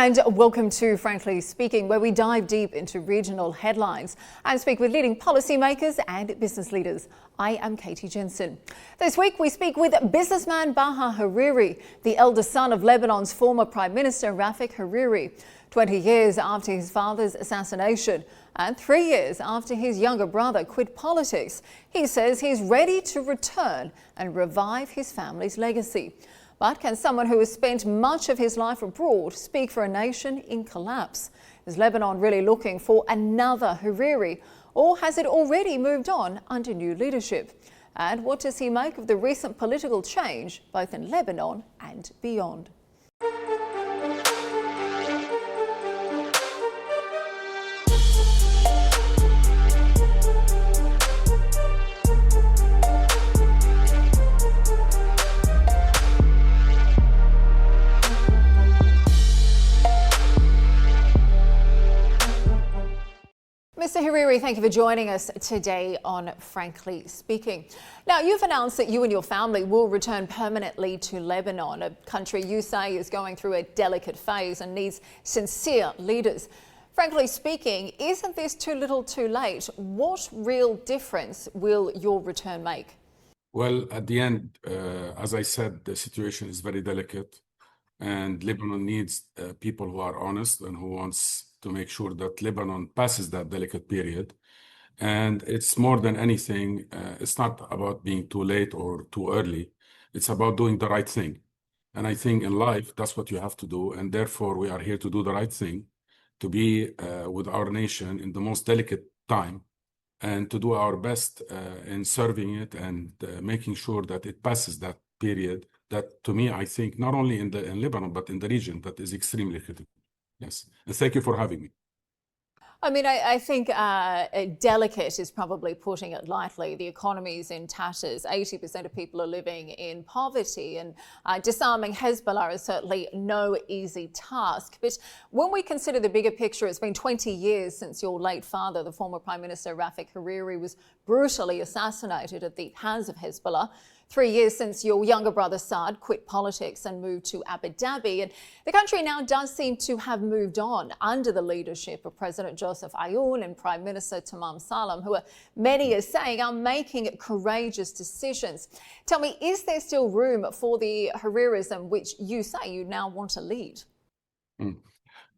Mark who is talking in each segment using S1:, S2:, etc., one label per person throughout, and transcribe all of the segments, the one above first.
S1: And welcome to Frankly Speaking, where we dive deep into regional headlines and speak with leading policymakers and business leaders. I am Katie Jensen. This week we speak with businessman Bahaa Hariri, the eldest son of Lebanon's former Prime Minister Rafik Hariri. 20 years after his father's assassination and 3 years after his younger brother quit politics, he says he's ready to return and revive his family's legacy. But can someone who has spent much of his life abroad speak for a nation in collapse? Is Lebanon really looking for another Hariri, or has it already moved on under new leadership? And what does he make of the recent political change, both in Lebanon and beyond? Mr. Hariri, thank you for joining us today on Frankly Speaking. Now, you've announced that you and your family will return permanently to Lebanon, a country you say is going through a delicate phase and needs sincere leaders. Frankly speaking, isn't this too little too late? What real difference will your return make?
S2: Well, at the end, as I said, the situation is very delicate, and Lebanon needs people who are honest and who wants to make sure that Lebanon passes that delicate period. And it's more than anything, it's not about being too late or too early. It's about doing the right thing. And I think in life, that's what you have to do. And therefore, we are here to do the right thing, to be with our nation in the most delicate time, and to do our best in serving it and making sure that it passes that period that, to me, I think not only in Lebanon, but in the region, that is extremely critical. Yes, and thank you for having me.
S1: I mean, I think delicate is probably putting it lightly. The economy is in tatters. 80% of people are living in poverty, and disarming Hezbollah is certainly no easy task. But when we consider the bigger picture, it's been 20 years since your late father, the former Prime Minister Rafik Hariri, was brutally assassinated at the hands of Hezbollah. 3 years since your younger brother Saad quit politics and moved to Abu Dhabi. And the country now does seem to have moved on under the leadership of President Joseph Aoun and Prime Minister Tamam Salam, who many are saying are making courageous decisions. Tell me, is there still room for the Harirism which you say you now want to lead?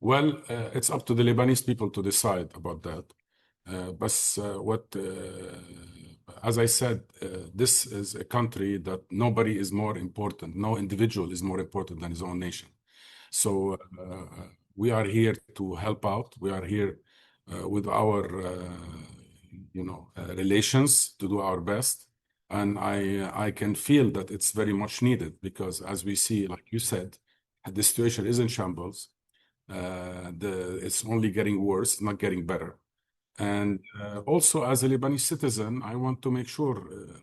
S2: Well, it's up to the Lebanese people to decide about that. As I said, this is a country that nobody is more important, no individual is more important than his own nation. So we are here to help out. We are here with our, relations to do our best. And I can feel that it's very much needed because, as we see, like you said, the situation is in shambles. It's only getting worse, not getting better. And also, as a Lebanese citizen, I want to make sure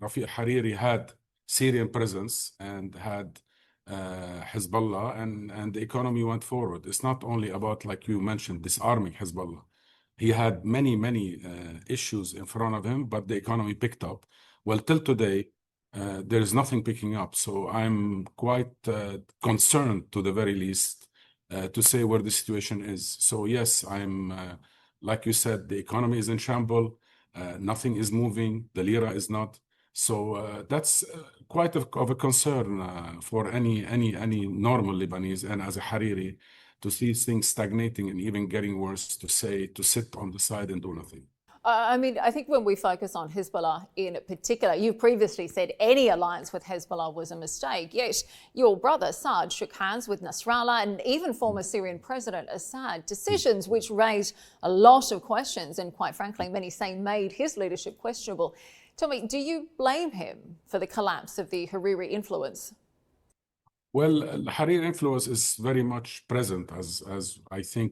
S2: Rafik Hariri had Syrian presence and had Hezbollah, and the economy went forward. It's not only about, like you mentioned, disarming Hezbollah. He had many issues in front of him, but the economy picked up. Well, till today, there is nothing picking up. So I'm quite concerned, to the very least, to say where the situation is. So yes, I'm... like you said, the economy is in shambles. Nothing is moving. The lira is not. So that's quite of a concern for any normal Lebanese, and as a Hariri, to see things stagnating and even getting worse, to sit on the side and do nothing.
S1: I mean, I think when we focus on Hezbollah in particular, you've previously said any alliance with Hezbollah was a mistake. Yet your brother Saad shook hands with Nasrallah and even former Syrian President Assad, decisions which raised a lot of questions and, quite frankly, many say made his leadership questionable. Tell me, do you blame him for the collapse of the Hariri influence?
S2: Well, Hariri influence is very much present, as I think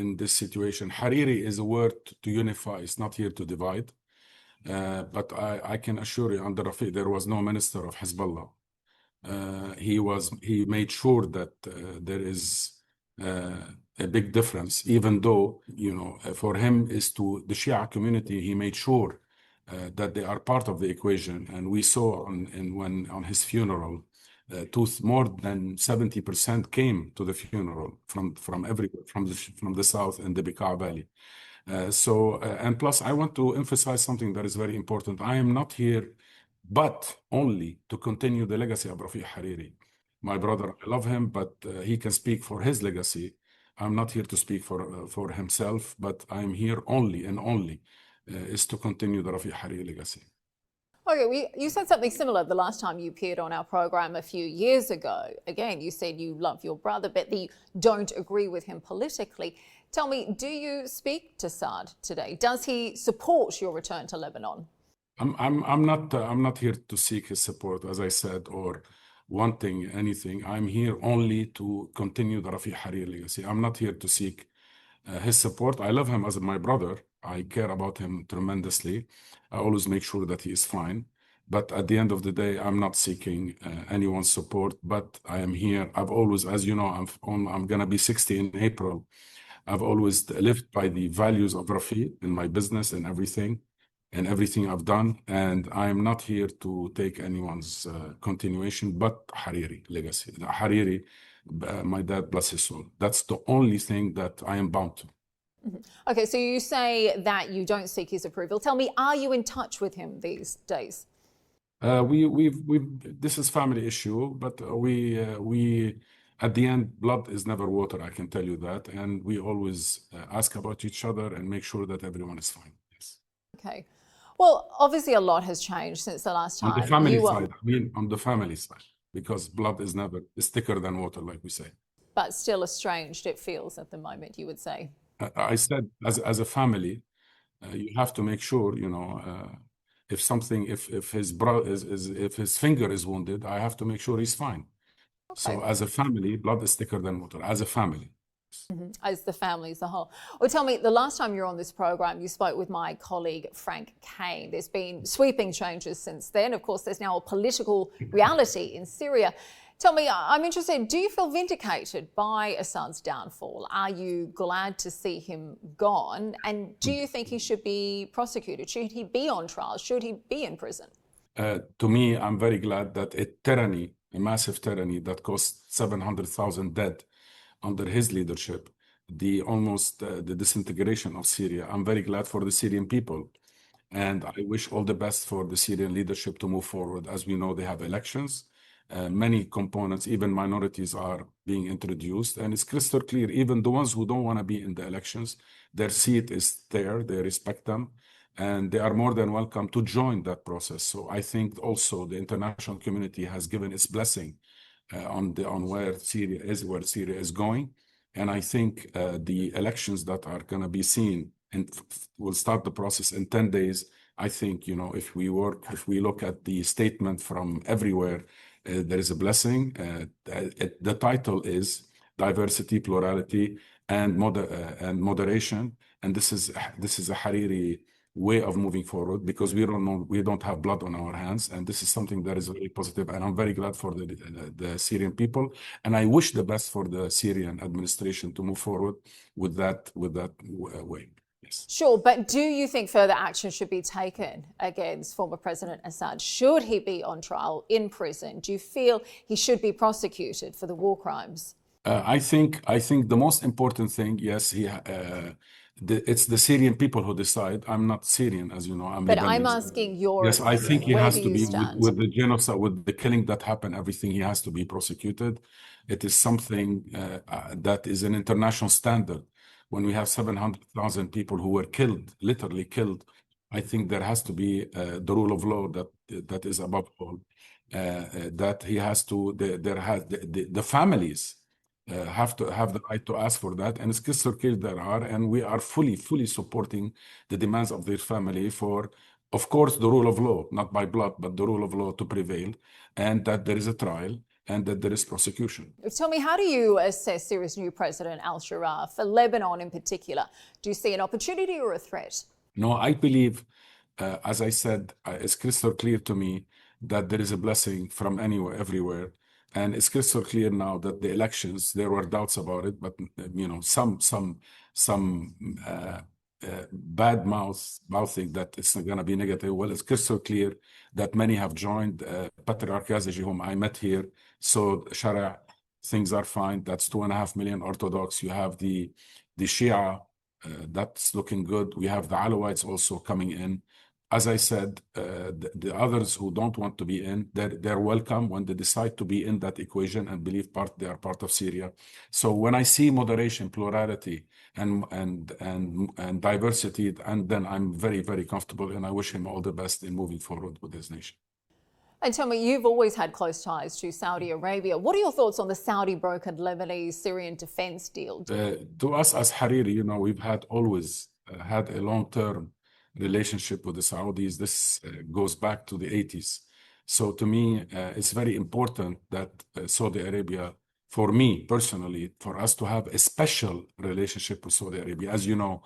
S2: in this situation. Hariri is a word to unify. It's not here to divide. But I can assure you, under Rafik, there was no minister of Hezbollah. He made sure that there is a big difference, even though, for him is to the Shia community, he made sure that they are part of the equation. And we saw on his funeral more than 70% came to the funeral from everywhere, from the south and the Bekaa Valley. And plus, I want to emphasize something that is very important. I am not here but only to continue the legacy of Rafik Hariri. My brother, I love him, but he can speak for his legacy. I'm not here to speak for himself, but I'm here only and only is to continue the Rafik Hariri legacy.
S1: Okay, you said something similar the last time you appeared on our program a few years ago. Again, you said you love your brother, but you don't agree with him politically. Tell me, do you speak to Saad today? Does he support your return to Lebanon?
S2: I'm not here to seek his support, as I said, or wanting anything. I'm here only to continue the Rafik Hariri legacy. I'm not here to seek his support. I love him as my brother. I care about him tremendously. I always make sure that he is fine. But at the end of the day, I'm not seeking anyone's support. But I am here. I've always, as you know, I'm gonna be 60 in April. I've always lived by the values of Rafi in my business and everything I've done. And I'm not here to take anyone's continuation, but Hariri legacy. Hariri, my dad, bless his soul. That's the only thing that I am bound to.
S1: Okay, so you say that you don't seek his approval. Tell me, are you in touch with him these days?
S2: This is family issue, but we at the end, blood is never water. I can tell you that, and we always ask about each other and make sure that everyone is fine. Yes.
S1: Okay. Well, obviously a lot has changed since the last time.
S2: On the family side, I mean, on the family side, because blood is thicker than water, like we say.
S1: But still estranged, it feels at the moment, you would say.
S2: I said, as a family, you have to make sure, if his finger is wounded, I have to make sure he's fine. Okay. So as a family, blood is thicker than water, as a family.
S1: As the family as a whole. Well, tell me, the last time you were on this program, you spoke with my colleague, Frank Kane. There's been sweeping changes since then. Of course, there's now a political reality in Syria. Tell me, I'm interested, do you feel vindicated by Assad's downfall? Are you glad to see him gone? And do you think he should be prosecuted? Should he be on trial? Should he be in prison?
S2: To me, I'm very glad that a massive tyranny that cost 700,000 dead under his leadership, the disintegration of Syria. I'm very glad for the Syrian people. And I wish all the best for the Syrian leadership to move forward. As we know, they have elections. Many components, even minorities, are being introduced. And it's crystal clear, even the ones who don't want to be in the elections, their seat is there, they respect them, and they are more than welcome to join that process. So I think also the international community has given its blessing on where Syria is going. And I think the elections that are going to be seen and will start the process in 10 days. I think, if we look at the statement from everywhere, there is a blessing. The title is Diversity, Plurality, and Moderation. And this is a Hariri way of moving forward, because we don't have blood on our hands, and this is something that is very positive. And I'm very glad for the Syrian people, and I wish the best for the Syrian administration to move forward with that way. Yes.
S1: Sure, but do you think further action should be taken against former President Assad? Should he be on trial in prison? Do you feel he should be prosecuted for the war crimes?
S2: I think the most important thing, yes, it's the Syrian people who decide. I'm not Syrian, as you know. I'm
S1: But
S2: Lebanese.
S1: I'm asking your
S2: Yes, I think he has to be with the genocide, with the killing that happened, everything. He has to be prosecuted. It is something that is an international standard. When we have 700,000 people who were killed, literally killed, I think there has to be the rule of law that is above all. That he has to. The families have to have the right to ask for that, and it's crystal clear there are, and we are fully supporting the demands of their family for, of course, the rule of law, not by blood, but the rule of law to prevail, and that there is a trial and that there is prosecution.
S1: Tell me, how do you assess Syria's new president, al-Shara, for Lebanon in particular? Do you see an opportunity or a threat?
S2: No, I believe, as I said, it's crystal clear to me that there is a blessing from everywhere. And it's crystal clear now that the elections, there were doubts about it, but some mouthing that it's not going to be negative. Well, it's crystal clear that many have joined. Patriarch Yazaji, whom I met here, so Sharia, things are fine. That's 2.5 million Orthodox. You have the Shia, that's looking good. We have the Alawites also coming in. As I said, the others who don't want to be in, they're welcome when they decide to be in that equation and believe they are part of Syria. So when I see moderation, plurality, and diversity, and then I'm very, very comfortable, and I wish him all the best in moving forward with his nation.
S1: And tell me, you've always had close ties to Saudi Arabia. What are your thoughts on the Saudi-brokered Lebanese-Syrian defense deal?
S2: To us as Hariri, we've always had a long-term relationship with the Saudis. This goes back to the 80s. So to me, it's very important that Saudi Arabia, for me personally, for us to have a special relationship with Saudi Arabia. As you know,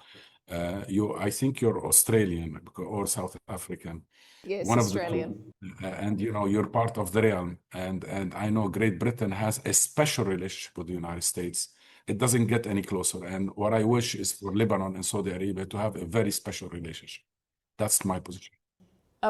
S2: I think you're Australian or South African.
S1: Yes,
S2: One
S1: Australian.
S2: of the, and you're part of the realm. And I know Great Britain has a special relationship with the United States. It doesn't get any closer. And what I wish is for Lebanon and Saudi Arabia to have a very special relationship. That's my position.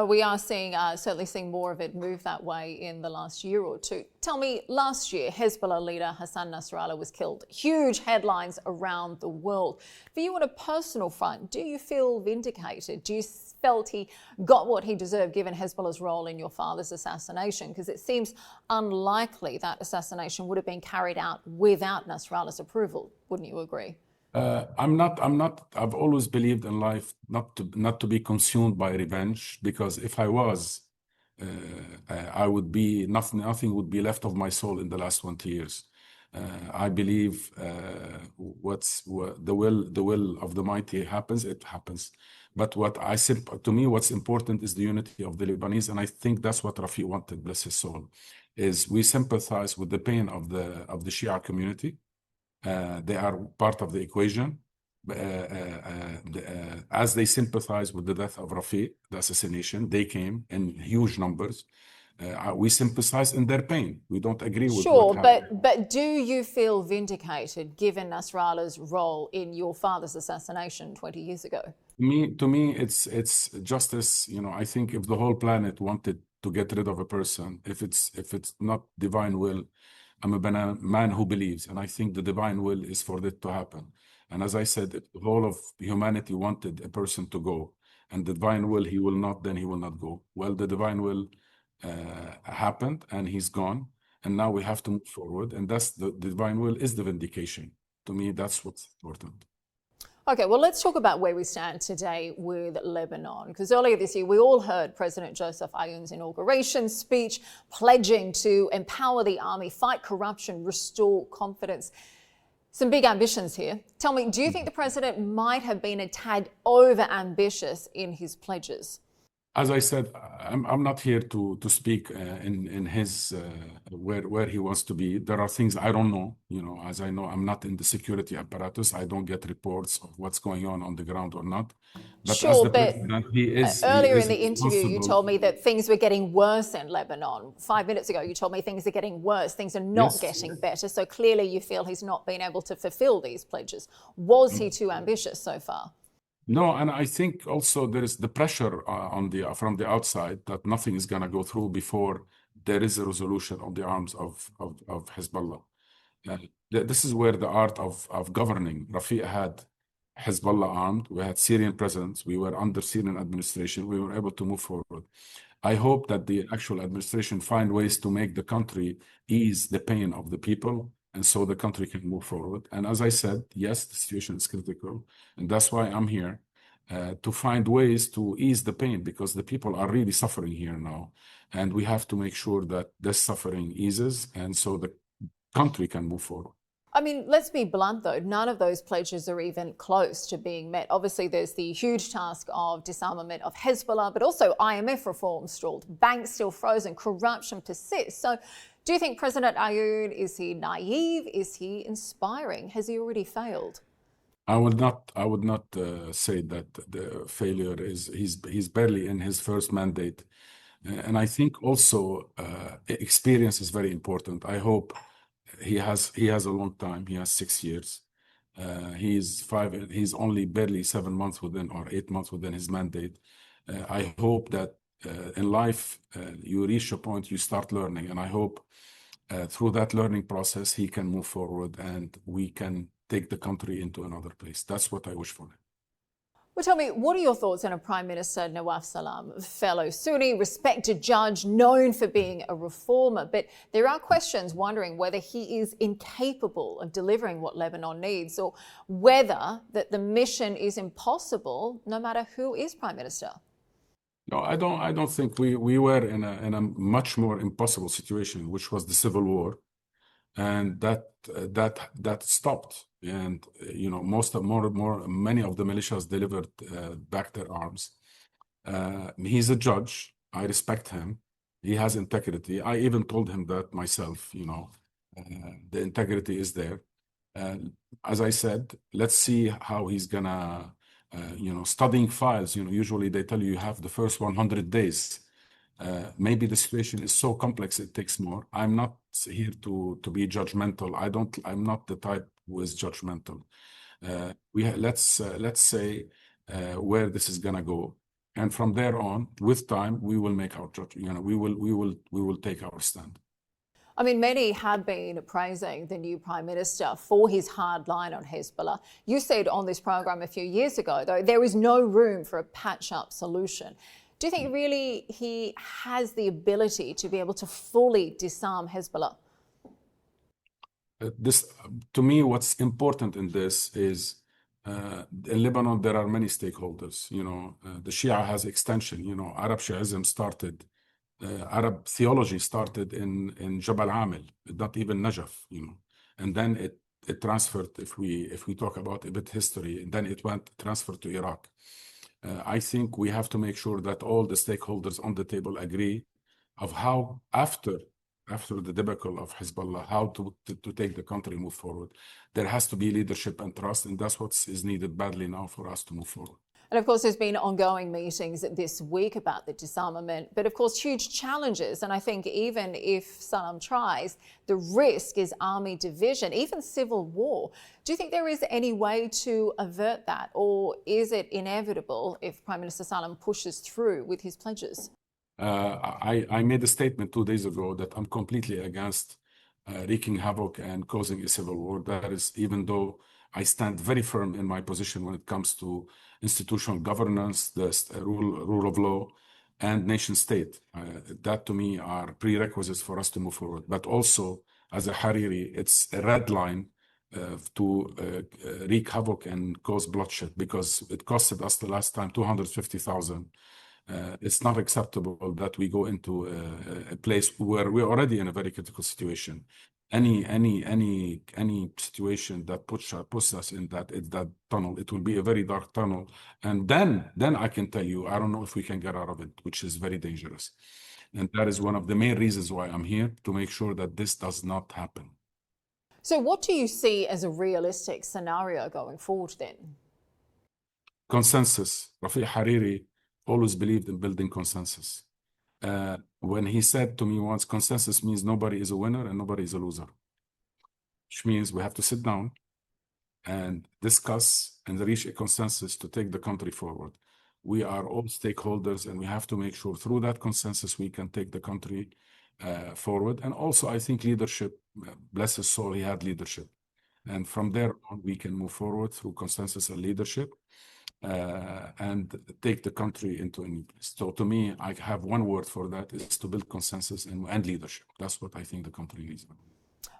S1: We are certainly seeing more of it move that way in the last year or two. Tell me, last year, Hezbollah leader Hassan Nasrallah was killed. Huge headlines around the world. For you on a personal front, do you feel vindicated? Do you felt he got what he deserved given Hezbollah's role in your father's assassination? Because it seems unlikely that assassination would have been carried out without Nasrallah's approval. Wouldn't you agree?
S2: I've always believed in life not to be consumed by revenge, because if I was, I would be, nothing would be left of my soul in the last 20 years. I believe the will of the mighty happens, it happens. But to me, what's important is the unity of the Lebanese, and I think that's what Rafik wanted, bless his soul, is we sympathize with the pain of the Shia community. They are part of the equation. As they sympathize with the death of Rafik, the assassination, they came in huge numbers. We sympathize in their pain. We don't agree with what happened.
S1: But do you feel vindicated given Nasrallah's role in your father's assassination 20 years ago?
S2: To me, it's justice. I think if the whole planet wanted to get rid of a person, if it's not divine will, I'm a man who believes, and I think the divine will is for that to happen. And as I said, if the whole of humanity wanted a person to go, and the divine will, he will not, then he will not go. Well, the divine will happened, and he's gone, and now we have to move forward, and that's the divine will is the vindication. To me, that's what's important.
S1: Okay, well, let's talk about where we stand today with Lebanon, because earlier this year we all heard President Joseph Aoun's inauguration speech pledging to empower the army, fight corruption, restore confidence. Some big ambitions here. Tell me, do you think the president might have been a tad over-ambitious in his pledges?
S2: As I said, I'm not here to speak in his where he wants to be. There are things I don't know. As I know, I'm not in the security apparatus. I don't get reports of what's going on the ground or not. But
S1: sure,
S2: as the
S1: but
S2: president,
S1: earlier in the interview, you told me that things were getting worse in Lebanon. 5 minutes ago, you told me things are getting worse. Things are not getting better. So clearly, you feel he's not been able to fulfill these pledges. Was he too ambitious so far?
S2: No, and I think also there is the pressure from the outside that nothing is going to go through before there is a resolution of the arms of Hezbollah. This is where the art of governing. Rafik had Hezbollah armed. We had Syrian presence. We were under Syrian administration. We were able to move forward. I hope that the actual administration find ways to make the country ease the pain of the people, and so the country can move forward. And as I said, yes, the situation is critical. And that's why I'm here, to find ways to ease the pain, because the people are really suffering here now. And we have to make sure that this suffering eases, and so the country can move forward.
S1: I mean, let's be blunt, though. None of those pledges are even close to being met. Obviously, there's the huge task of disarmament of Hezbollah, but also IMF reform stalled, banks still frozen, corruption persists. So do you think President Aoun, is he naive? Is he inspiring? Has he already failed?
S2: I would not say that the failure is, he's barely in his first mandate. And I think also experience is very important. I hope he has a long time. He has 6 years. He's only barely 7 months within or 8 months within his mandate. I hope that in life you reach a point you start learning, and I hope through that learning process he can move forward and we can take the country into another place. That's what I wish for him.
S1: Well, tell me, what are your thoughts on a Prime Minister Nawaf Salam, a fellow Sunni, respected judge, known for being a reformer? But there are questions wondering whether he is incapable of delivering what Lebanon needs, or whether that the mission is impossible no matter who is Prime Minister.
S2: No, I don't think we were in a much more impossible situation, which was the civil war, and that stopped. And many of the militias delivered back their arms. He's a judge. I respect him. He has integrity. I even told him that myself. The integrity is there. As I said, let's see how he's gonna. Studying files. Usually they tell you have the first 100 days. Maybe the situation is so complex it takes more. I'm not here to be judgmental. I'm not the type who is judgmental. Let's say where this is gonna go, and from there on, with time, we will make our judgment. We will take our stand.
S1: I mean, many have been praising the new Prime Minister for his hard line on Hezbollah. You said on this program a few years ago, though, there is no room for a patch-up solution. Do you think really he has the ability to be able to fully disarm Hezbollah?
S2: To me, what's important in this is in Lebanon, there are many stakeholders. The Shia has extension. Arab Shiism started. Arab theology started in Jabal Amil, not even Najaf, and then it transferred. If we talk about a bit history, and then it transferred to Iraq. I think we have to make sure that all the stakeholders on the table agree of how after the debacle of Hezbollah, how to take the country, move forward. There has to be leadership and trust, and that's what is needed badly now for us to move forward.
S1: And of course, there's been ongoing meetings this week about the disarmament, but of course, huge challenges. And I think even if Salam tries, the risk is army division, even civil war. Do you think there is any way to avert that, or is it inevitable if Prime Minister Salam pushes through with his pledges?
S2: I made a statement 2 days ago that I'm completely against wreaking havoc and causing a civil war. That is, even though I stand very firm in my position when it comes to institutional governance, the rule of law, and nation state. That to me are prerequisites for us to move forward. But also, as a Hariri, it's a red line to wreak havoc and cause bloodshed, because it costed us the last time 250,000. It's not acceptable that we go into a place where we're already in a very critical situation. Any situation that puts us in that tunnel, it will be a very dark tunnel, and then I can tell you, I don't know if we can get out of it, which is very dangerous. And that is one of the main reasons why I'm here, to make sure that this does not happen.
S1: So what do you see as a realistic scenario going forward then?
S2: Consensus. Rafik Hariri always believed in building consensus. When he said to me once, consensus means nobody is a winner and nobody is a loser, which means we have to sit down and discuss and reach a consensus to take the country forward. We are all stakeholders, and we have to make sure through that consensus we can take the country forward. And also, I think leadership, bless his soul, he had leadership. And from there on, we can move forward through consensus and leadership. And take the country into a new place. So to me, I have one word for that, is to build consensus and leadership. That's what I think the country needs.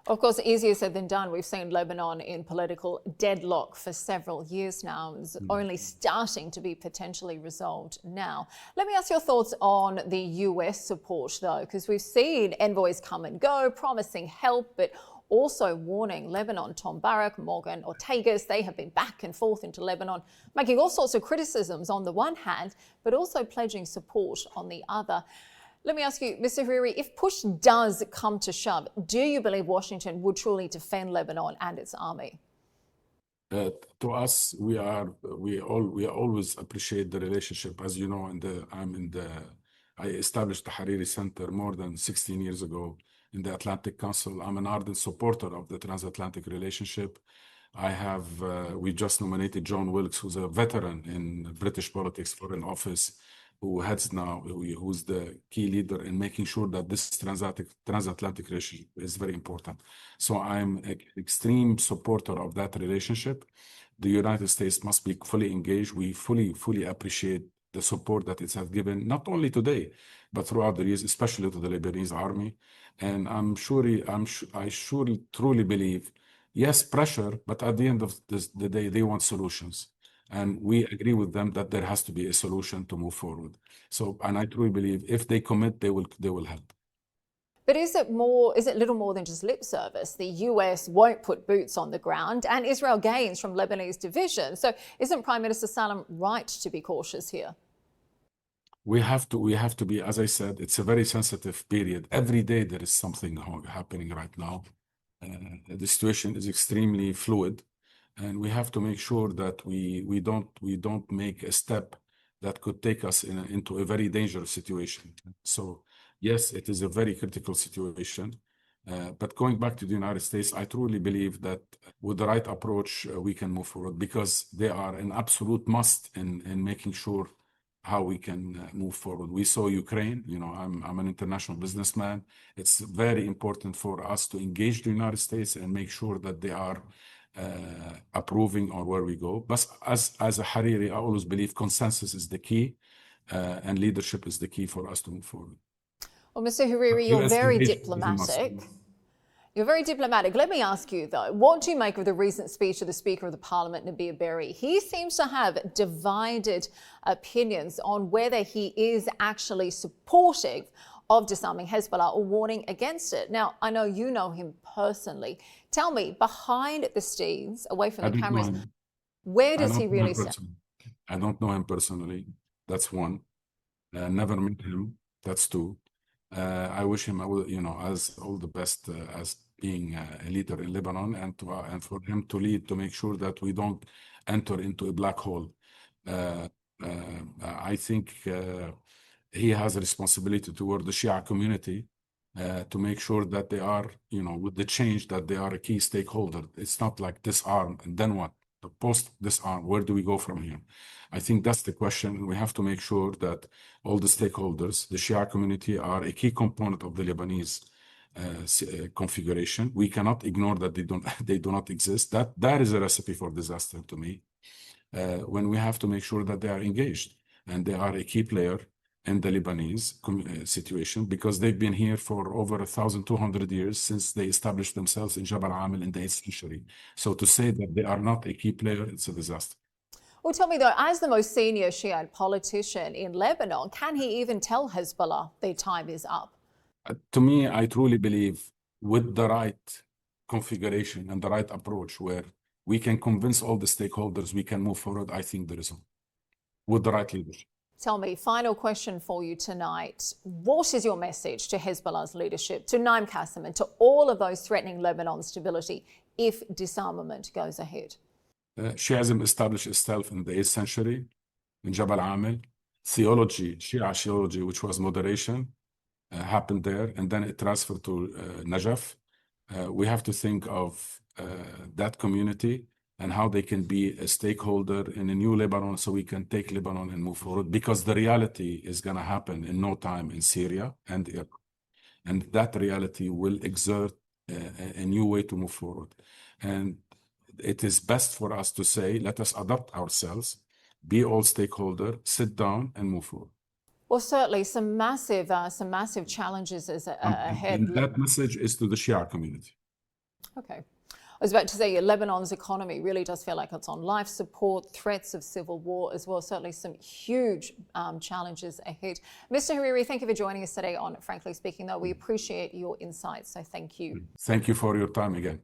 S1: Of course, easier said than done. We've seen Lebanon in political deadlock for several years now. It's only starting to be potentially resolved now. Let me ask your thoughts on the US support, though, because we've seen envoys come and go, promising help, but also warning Lebanon. Tom Barak, Morgan Ortagus, they have been back and forth into Lebanon, making all sorts of criticisms on the one hand, but also pledging support on the other. Let me ask you, Mr. Hariri, if push does come to shove, do you believe Washington would truly defend Lebanon and its army?
S2: To us, we always appreciate the relationship. As you know, I established the Hariri Center more than 16 years ago in the Atlantic Council. I'm an ardent supporter of the transatlantic relationship. We just nominated John Wilkes, who's a veteran in British politics, for an office, who's the key leader in making sure that this transatlantic relationship is very important. So I'm an extreme supporter of that relationship. The United States must be fully engaged. We fully appreciate the support that it has given, not only today, but throughout the years, especially to the Lebanese army. And I surely truly believe, yes, pressure, but at the end of the day, they want solutions. And we agree with them that there has to be a solution to move forward. So, and I truly believe if they commit, they will help.
S1: But is it little more than just lip service? The US won't put boots on the ground and Israel gains from Lebanese division. So isn't Prime Minister Salem right to be cautious here?
S2: We have to be, as I said, it's a very sensitive period. Every day there is something happening right now. The situation is extremely fluid, and we have to make sure that we don't make a step that could take us into a very dangerous situation. So yes, it is a very critical situation. But going back to the United States, I truly believe that with the right approach, we can move forward, because they are an absolute must in making sure how we can move forward. We saw Ukraine, I'm an international businessman. It's very important for us to engage the United States and make sure that they are approving on where we go. But as a Hariri, I always believe consensus is the key, and leadership is the key for us to move forward.
S1: Well, Mr. Hariri, you're very diplomatic. You're very diplomatic. Let me ask you, though, what do you make of the recent speech of the Speaker of the Parliament, Nabir Berri? He seems to have divided opinions on whether he is actually supportive of disarming Hezbollah or warning against it. Now, I know you know him personally. Tell me, behind the scenes, away from the cameras, where does he really stand?
S2: I don't know him personally. That's one. Never met him. That's two. I wish him, as all the best as being a leader in Lebanon, and for him to lead, to make sure that we don't enter into a black hole. I think he has a responsibility toward the Shia community to make sure that they are, with the change, that they are a key stakeholder. It's not like disarm and then what? Post disarm, where do we go from here? I think that's the question. We have to make sure that all the stakeholders, the Shia community, are a key component of the Lebanese configuration. We cannot ignore that they do not exist. That is a recipe for disaster to me. When we have to make sure that they are engaged and they are a key player in the Lebanese situation, because they've been here for over 1,200 years, since they established themselves in Jabal Amil in the 8th century. So to say that they are not a key player, it's a disaster.
S1: Well, tell me, though, as the most senior Shiite politician in Lebanon, can he even tell Hezbollah their time is up?
S2: To me, I truly believe with the right configuration and the right approach, where we can convince all the stakeholders we can move forward, I think there is one, with the right leadership.
S1: Tell me, final question for you tonight. What is your message to Hezbollah's leadership, to Naim Qassem, and to all of those threatening Lebanon's stability if disarmament goes ahead?
S2: Shiism established itself in the 8th century in Jabal Amil. Shia theology, which was moderation, happened there, and then it transferred to Najaf. We have to think of that community and how they can be a stakeholder in a new Lebanon, so we can take Lebanon and move forward, because the reality is going to happen in no time in Syria and Iraq. And that reality will exert a new way to move forward. And it is best for us to say, let us adapt ourselves, be all stakeholder, sit down and move forward.
S1: Well, certainly some massive challenges ahead.
S2: And that message is to the Shia community.
S1: Okay. I was about to say, Lebanon's economy really does feel like it's on life support, threats of civil war as well. Certainly some huge challenges ahead. Mr. Hariri, thank you for joining us today on Frankly Speaking, though. We appreciate your insights, so thank you.
S2: Thank you for your time again.